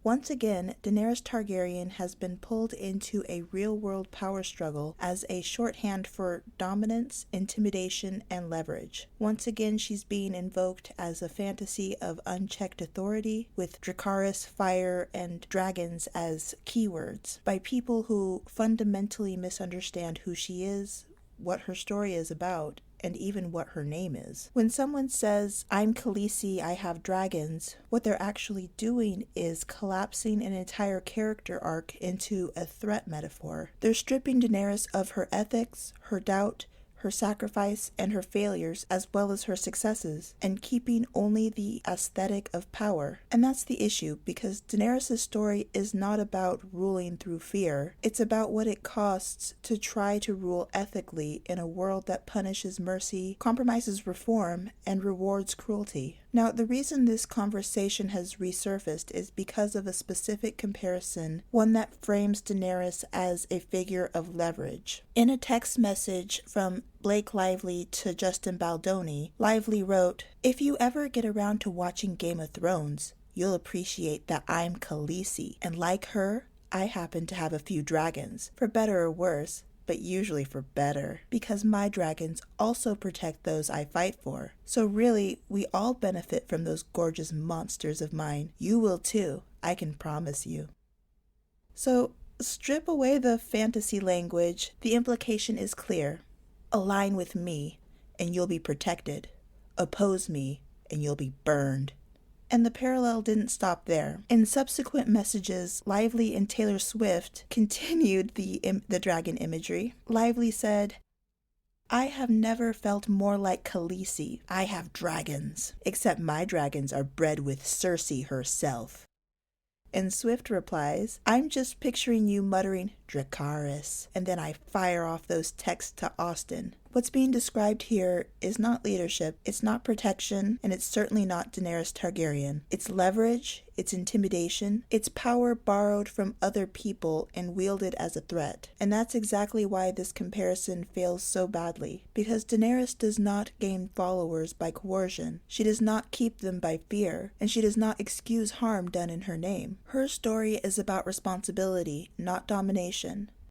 Once again, Daenerys Targaryen has been pulled into a real-world power struggle as a shorthand for dominance, intimidation, and leverage. Once again, she's being invoked as a fantasy of unchecked authority, with Dracarys, fire, and dragons as keywords, by people who fundamentally misunderstand who she is, what her story is about, and even what her name is. When someone says, "I'm Khaleesi, I have dragons," what they're actually doing is collapsing an entire character arc into a threat metaphor. They're stripping Daenerys of her ethics, her doubt, her sacrifice, and her failures, as well as her successes, and keeping only the aesthetic of power. And that's the issue, because Daenerys' story is not about ruling through fear. It's about what it costs to try to rule ethically in a world that punishes mercy, compromises reform, and rewards cruelty. Now, the reason this conversation has resurfaced is because of a specific comparison, one that frames Daenerys as a figure of leverage. In a text message from Blake Lively to Justin Baldoni, Lively wrote, "If you ever get around to watching Game of Thrones, you'll appreciate that I'm Khaleesi, and like her, I happen to have a few dragons, for better or worse, but usually for better, because my dragons also protect those I fight for. So really, we all benefit from those gorgeous monsters of mine. You will too, I can promise you." So, strip away the fantasy language, the implication is clear. Align with me, and you'll be protected. Oppose me, and you'll be burned. And the parallel didn't stop there. In subsequent messages, Lively and Taylor Swift continued the dragon imagery. Lively said, "I have never felt more like Khaleesi. I have dragons, except my dragons are bred with Cersei herself." And Swift replies, "I'm just picturing you muttering, 'Dracarys,' and then I fire off those texts to Austin." What's being described here is not leadership, it's not protection, and it's certainly not Daenerys Targaryen. It's leverage, it's intimidation, it's power borrowed from other people and wielded as a threat. And that's exactly why this comparison fails so badly, because Daenerys does not gain followers by coercion, she does not keep them by fear, and she does not excuse harm done in her name. Her story is about responsibility, not domination.